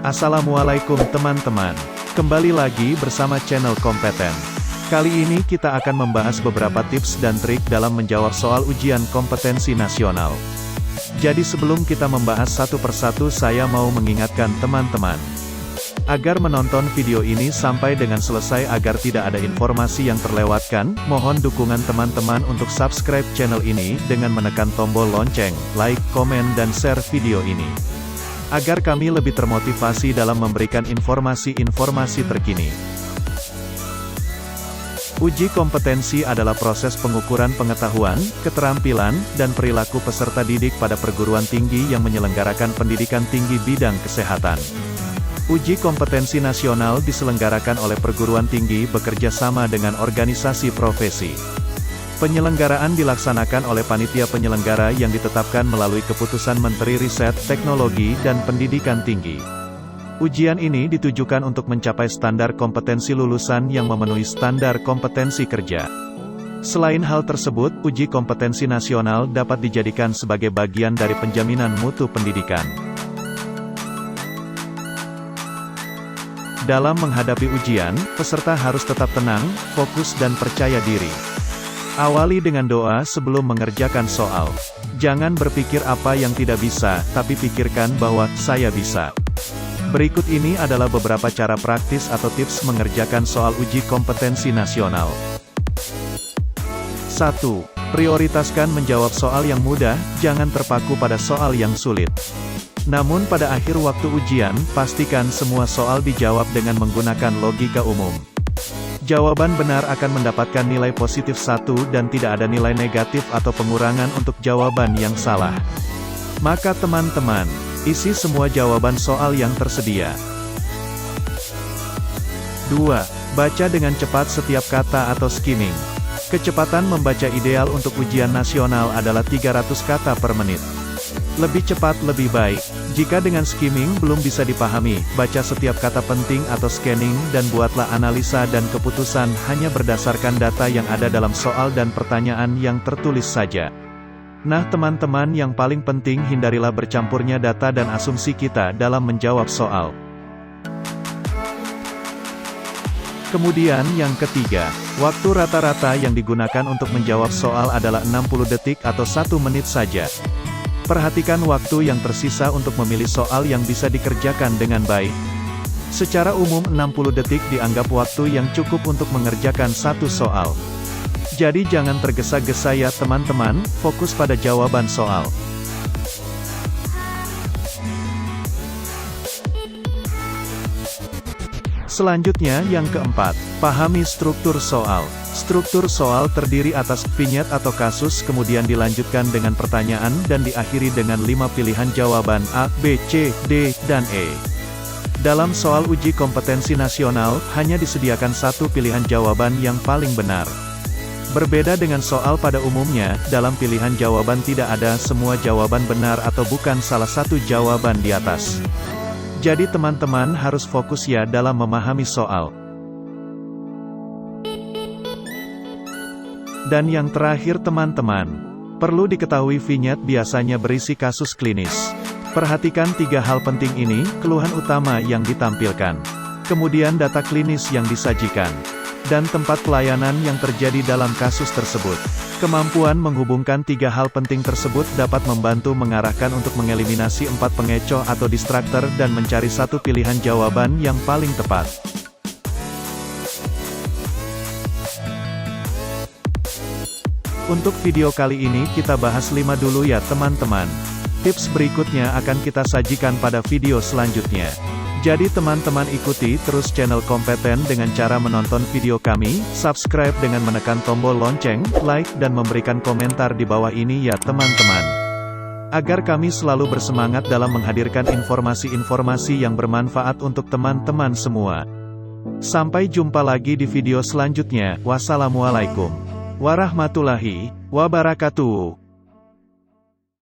Assalamualaikum teman-teman. Kembali lagi bersama channel kompeten. Kali ini kita akan membahas beberapa tips dan trik dalam menjawab soal ujian kompetensi nasional. Jadi sebelum kita membahas satu persatu, saya mau mengingatkan teman-teman agar menonton video ini sampai dengan selesai agar tidak ada informasi yang terlewatkan. Mohon dukungan teman-teman untuk subscribe channel ini dengan menekan tombol lonceng, like, komen dan share video ini, agar kami lebih termotivasi dalam memberikan informasi-informasi terkini. Uji kompetensi adalah proses pengukuran pengetahuan, keterampilan, dan perilaku peserta didik pada perguruan tinggi yang menyelenggarakan pendidikan tinggi bidang kesehatan. Uji kompetensi nasional diselenggarakan oleh perguruan tinggi bekerja sama dengan organisasi profesi. Penyelenggaraan dilaksanakan oleh panitia penyelenggara yang ditetapkan melalui keputusan Menteri Riset, Teknologi, dan Pendidikan Tinggi. Ujian ini ditujukan untuk mencapai standar kompetensi lulusan yang memenuhi standar kompetensi kerja. Selain hal tersebut, uji kompetensi nasional dapat dijadikan sebagai bagian dari penjaminan mutu pendidikan. Dalam menghadapi ujian, peserta harus tetap tenang, fokus dan percaya diri. Awali dengan doa sebelum mengerjakan soal. Jangan berpikir apa yang tidak bisa, tapi pikirkan bahwa saya bisa. Berikut ini adalah beberapa cara praktis atau tips mengerjakan soal uji kompetensi nasional. 1. Prioritaskan menjawab soal yang mudah, jangan terpaku pada soal yang sulit. Namun pada akhir waktu ujian, pastikan semua soal dijawab dengan menggunakan logika umum. Jawaban benar akan mendapatkan nilai positif 1 dan tidak ada nilai negatif atau pengurangan untuk jawaban yang salah. Maka teman-teman, isi semua jawaban soal yang tersedia. 2. Baca dengan cepat setiap kata atau skimming. Kecepatan membaca ideal untuk ujian nasional adalah 300 kata per menit. Lebih cepat lebih baik. Jika dengan skimming belum bisa dipahami, baca setiap kata penting atau scanning dan buatlah analisa dan keputusan hanya berdasarkan data yang ada dalam soal dan pertanyaan yang tertulis saja. Nah teman-teman, yang paling penting hindarilah bercampurnya data dan asumsi kita dalam menjawab soal. Kemudian yang ketiga, waktu rata-rata yang digunakan untuk menjawab soal adalah 60 detik atau 1 menit saja. Perhatikan waktu yang tersisa untuk memilih soal yang bisa dikerjakan dengan baik. Secara umum 60 detik dianggap waktu yang cukup untuk mengerjakan satu soal. Jadi jangan tergesa-gesa ya teman-teman, fokus pada jawaban soal. Selanjutnya yang keempat, pahami struktur soal. Struktur soal terdiri atas vignette atau kasus, kemudian dilanjutkan dengan pertanyaan dan diakhiri dengan 5 pilihan jawaban A, B, C, D, dan E. Dalam soal uji kompetensi nasional, hanya disediakan satu pilihan jawaban yang paling benar. Berbeda dengan soal pada umumnya, dalam pilihan jawaban tidak ada semua jawaban benar atau bukan salah satu jawaban di atas. Jadi teman-teman harus fokus ya dalam memahami soal. Dan yang terakhir teman-teman, perlu diketahui vignette biasanya berisi kasus klinis. Perhatikan 3 hal penting ini, keluhan utama yang ditampilkan, kemudian data klinis yang disajikan, dan tempat pelayanan yang terjadi dalam kasus tersebut. Kemampuan menghubungkan 3 hal penting tersebut dapat membantu mengarahkan untuk mengeliminasi 4 pengecoh atau distraktor dan mencari satu pilihan jawaban yang paling tepat. Untuk video kali ini kita bahas 5 dulu ya teman-teman. Tips berikutnya akan kita sajikan pada video selanjutnya. Jadi teman-teman ikuti terus channel kompeten dengan cara menonton video kami, subscribe dengan menekan tombol lonceng, like dan memberikan komentar di bawah ini ya teman-teman, agar kami selalu bersemangat dalam menghadirkan informasi-informasi yang bermanfaat untuk teman-teman semua. Sampai jumpa lagi di video selanjutnya. Wassalamualaikum warahmatullahi wabarakatuh.